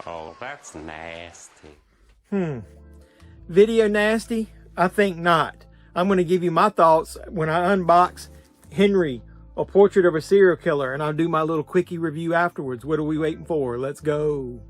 Oh, that's nasty. Video nasty? I think not. I'm going to give you my thoughts when I unbox Henry, A Portrait of a Serial Killer, and I'll do my little quickie review afterwards. What are we waiting for? Let's go.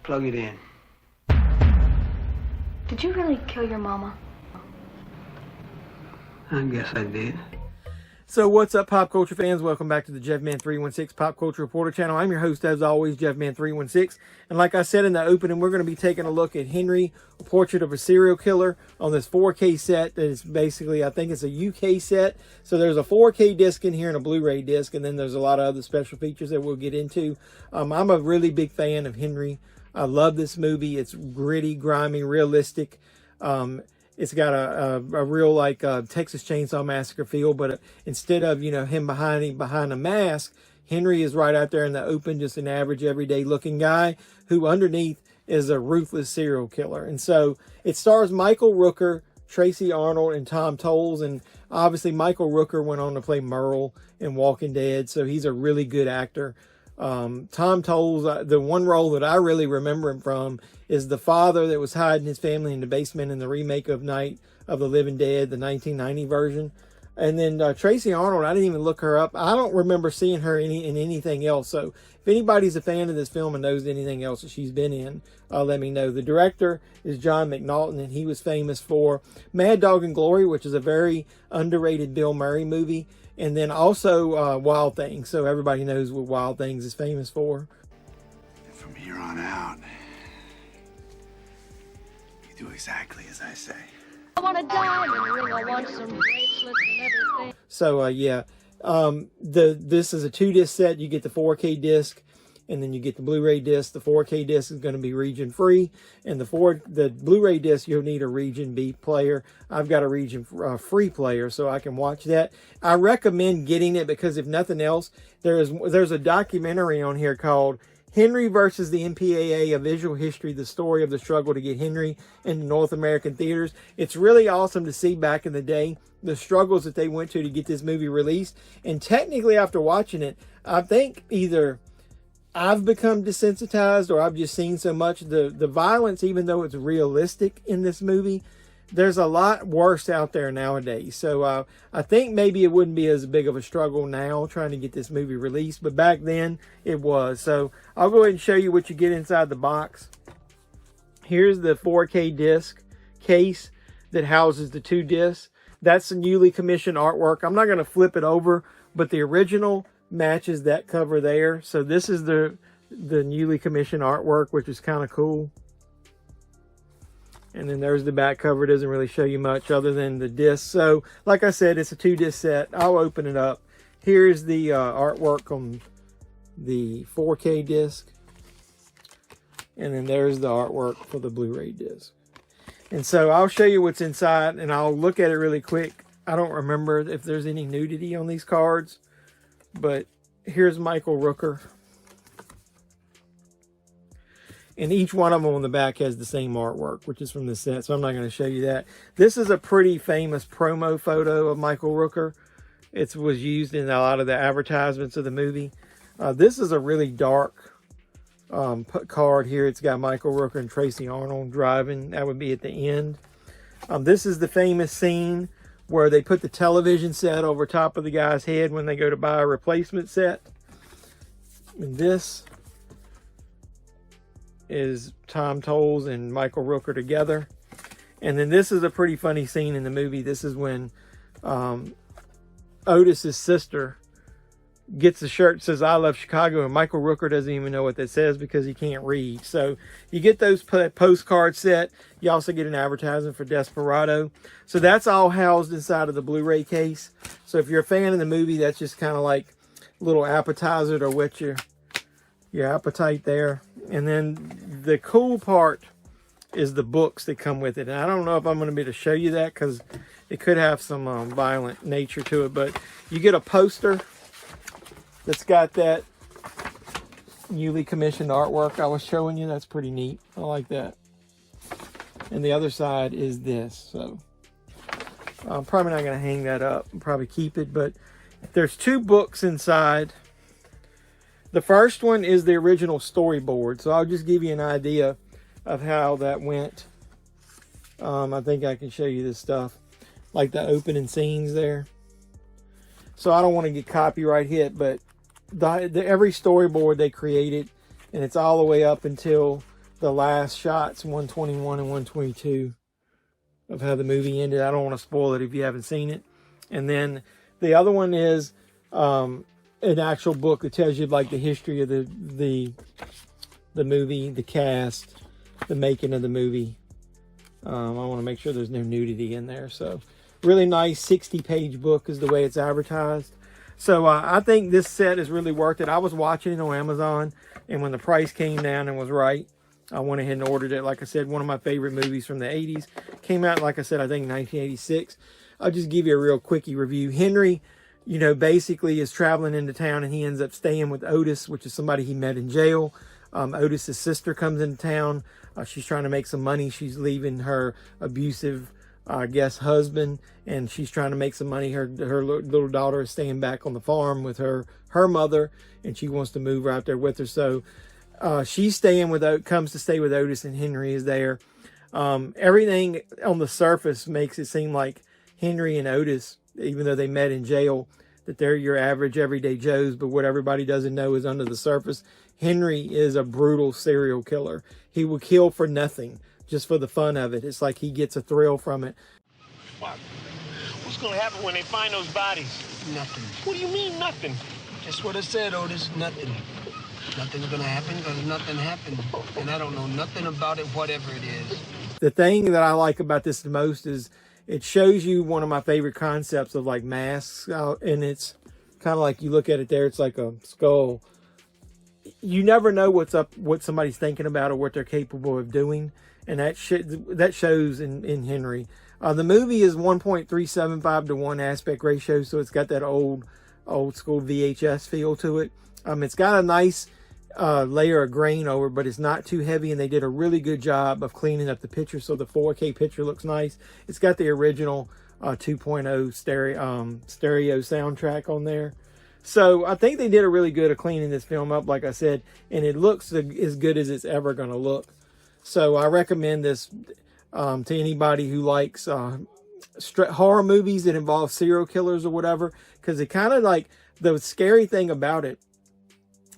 Plug it in. Did you really kill your mama? I guess I did. So what's up, pop culture fans? Welcome back to the JeffMan316 Pop Culture Reporter channel. I'm your host, as always, JeffMan316. And like I said in the opening, we're going to be taking a look at Henry, A Portrait of a Serial Killer on this 4K set that is basically, I think it's a UK set. So there's a 4K disc in here and a Blu-ray disc, and then there's a lot of other special features that we'll get into. I'm a really big fan of Henry. I love this movie. It's gritty, grimy, realistic. It's got a real like Texas Chainsaw Massacre feel, but instead of, you know, him behind a mask, Henry is right out there in the open, just an average, everyday looking guy who underneath is a ruthless serial killer. And so it stars Michael Rooker, Tracy Arnold, and Tom Tolles. And obviously Michael Rooker went on to play Merle in Walking Dead, so he's a really good actor. Tom Tolles, the one role that I really remember him from is the father that was hiding his family in the basement in the remake of Night of the Living Dead, the 1990 version. And then Tracy Arnold, I didn't even look her up. I don't remember seeing her in anything else. So if anybody's a fan of this film and knows anything else that she's been in, let me know. The director is John McNaughton, and he was famous for Mad Dog and Glory, which is a very underrated Bill Murray movie. And then also Wild Things. So everybody knows what Wild Things is famous for. From here on out, you do exactly as I say. I want a diamond ring, I want some bracelets and everything. So yeah, this is a 2-disc set. You get the 4K disc, and then you get the Blu-ray disc. The 4K disc is going to be region free, and the Blu-ray disc, you'll need a region B player. I've got a region free player, so I can watch that. I recommend getting it because if nothing else, there's a documentary on here called Henry versus the MPAA, A Visual History, the story of the struggle to get Henry into North American theaters. It's really awesome to see back in the day the struggles that they went to get this movie released. And technically, after watching it, I think either I've become desensitized or I've just seen so much. The violence, even though it's realistic in this movie, there's a lot worse out there nowadays. So I think maybe it wouldn't be as big of a struggle now trying to get this movie released, but back then it was. So I'll go ahead and show you what you get inside the box. Here's the 4K disc case that houses the 2 discs. That's the newly commissioned artwork. I'm not going to flip it over, but the original matches that cover there. So this is the newly commissioned artwork, which is kind of cool. And then there's the back cover. It doesn't really show you much other than the disc. So like I said, it's a 2-disc set. I'll open it up. Here's the artwork on the 4K disc. And then there's the artwork for the Blu-ray disc. And so I'll show you what's inside, and I'll look at it really quick. I don't remember if there's any nudity on these cards, but here's Michael Rooker. And each one of them on the back has the same artwork, which is from the set, so I'm not going to show you that. This is a pretty famous promo photo of Michael Rooker. It was used in a lot of the advertisements of the movie. This is a really dark card here. It's got Michael Rooker and Tracy Arnold driving. That would be at the end. This is the famous scene where they put the television set over top of the guy's head when they go to buy a replacement set. And this is Tom Tolles and Michael Rooker together. And then this is a pretty funny scene in the movie. This is when Otis's sister gets a shirt that says "I love Chicago," and Michael Rooker doesn't even know what that says because he can't read. So you get those postcard set. You also get an advertisement for Desperado. So that's all housed inside of the Blu-ray case. So if you're a fan of the movie, that's just kind of like little appetizer to whet your appetite there. And then the cool part is the books that come with it. And I don't know if I'm going to be able to show you that because it could have some violent nature to it. But you get a poster that's got that newly commissioned artwork I was showing you. That's pretty neat. I like that. And the other side is this. So I'm probably not going to hang that up. I'll probably keep it. But there's 2 books inside. The first one is the original storyboard. So I'll just give you an idea of how that went. I think I can show you this stuff. Like the opening scenes there. So I don't want to get copyright hit. But every storyboard they created. And it's all the way up until the last shots, 121 and 122, of how the movie ended. I don't want to spoil it if you haven't seen it. And then the other one is an actual book that tells you like the history of the movie, the cast, the making of the movie. I want to make sure there's no nudity in there. So really nice 60-page book is the way it's advertised. So I think this set is really worth it. I was watching it on Amazon, and when the price came down and was right, I went ahead and ordered it. Like I said, one of my favorite movies from the 80s. Came out, like I said, I think 1986. I'll just give you a real quickie review. Henry, you know, basically is traveling into town, and he ends up staying with Otis, which is somebody he met in jail. Otis's sister comes into town. She's trying to make some money. She's leaving her abusive, I guess, husband, and she's trying to make some money. Her little daughter is staying back on the farm with her mother, and she wants to move right there with her. So she's staying with, comes to stay with Otis, and Henry is there. Everything on the surface makes it seem like Henry and Otis, even though they met in jail, that they're your average everyday Joes. But what everybody doesn't know is under the surface, Henry is a brutal serial killer. He will kill for nothing, just for the fun of it. It's like he gets a thrill from it. What? What's gonna happen when they find those bodies? Nothing. What do you mean, nothing? Just what I said, Otis. Nothing. Nothing's gonna happen because nothing happened. And I don't know nothing about it, whatever it is. The thing that I like about this the most is it shows you one of my favorite concepts of like masks. And it's kind of like you look at it there, it's like a skull. You never know what's up, what somebody's thinking about or what they're capable of doing. And that shows in Henry. The movie is 1.375 to 1 aspect ratio. So it's got that old school VHS feel to it. It's got a nice layer of grain over, but it's not too heavy, and they did a really good job of cleaning up the picture so the 4K picture looks nice. It's got the original 2.0 stereo soundtrack on there. So I think they did a really good of cleaning this film up, like I said, and it looks as good as it's ever going to look. So I recommend this to anybody who likes horror movies that involve serial killers or whatever, because it kind of like, the scary thing about it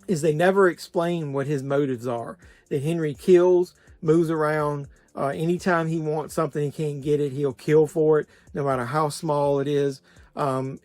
is they never explain what his motives are. That Henry kills, moves around. Anytime he wants something, he can't get it, he'll kill for it, no matter how small it is.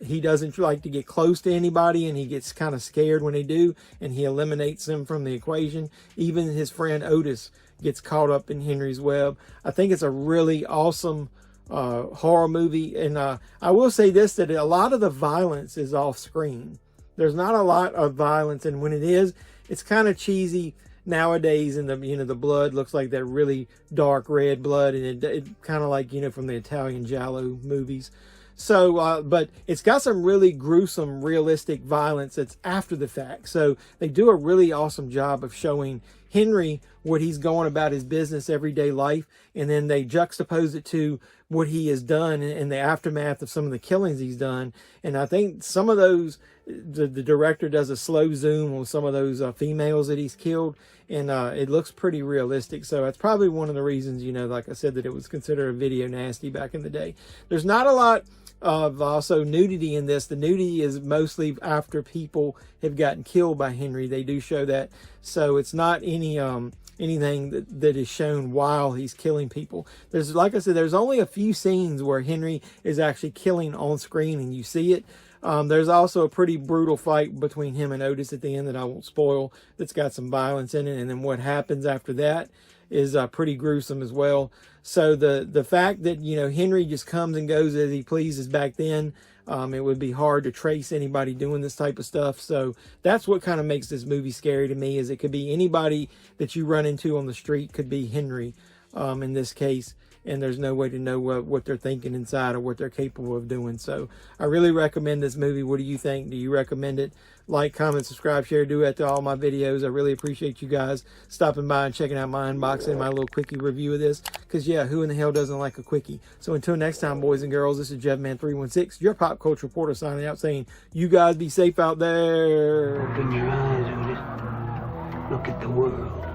He doesn't like to get close to anybody, and he gets kind of scared when they do, and he eliminates them from the equation. Even his friend Otis gets caught up in Henry's web. I think it's a really awesome horror movie. And I will say this, that a lot of the violence is off screen. There's not a lot of violence, and when it is, it's kind of cheesy nowadays. And the blood looks like that really dark red blood, and it kind of like from the Italian giallo movies. So but it's got some really gruesome realistic violence that's after the fact. So they do a really awesome job of showing Henry what he's going about his business, everyday life, and then they juxtapose it to what he has done in the aftermath of some of the killings he's done. And I think some of those, the director does a slow zoom on some of those females that he's killed, and it looks pretty realistic. So that's probably one of the reasons, like I said, that it was considered a video nasty back in the day. There's not a lot of also nudity in this. The nudity is mostly after people have gotten killed by Henry. They do show that, so it's not anything that is shown while he's killing people. There's, like I said, there's only a few scenes where Henry is actually killing on screen and you see it. There's also a pretty brutal fight between him and Otis at the end that I won't spoil, that's got some violence in it. And then what happens after that is pretty gruesome as well. So the fact that, you know, Henry just comes and goes as he pleases back then, it would be hard to trace anybody doing this type of stuff. So that's what kind of makes this movie scary to me, is it could be anybody that you run into on the street could be Henry in this case. And there's no way to know what they're thinking inside or what they're capable of doing. So I really recommend this movie. What do you think? Do you recommend it? Like, comment, subscribe, share, do that to all my videos. I really appreciate you guys stopping by and checking out my unboxing, my little quickie review of this. Because, yeah, who in the hell doesn't like a quickie? So until next time, boys and girls, this is JevMan316, your pop culture reporter, signing out saying, you guys be safe out there. Open your eyes, Otis. Look at the world.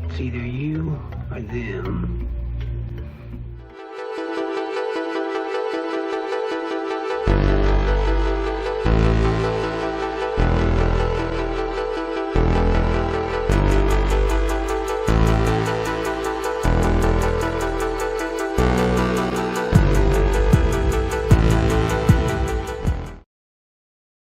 It's either you or them.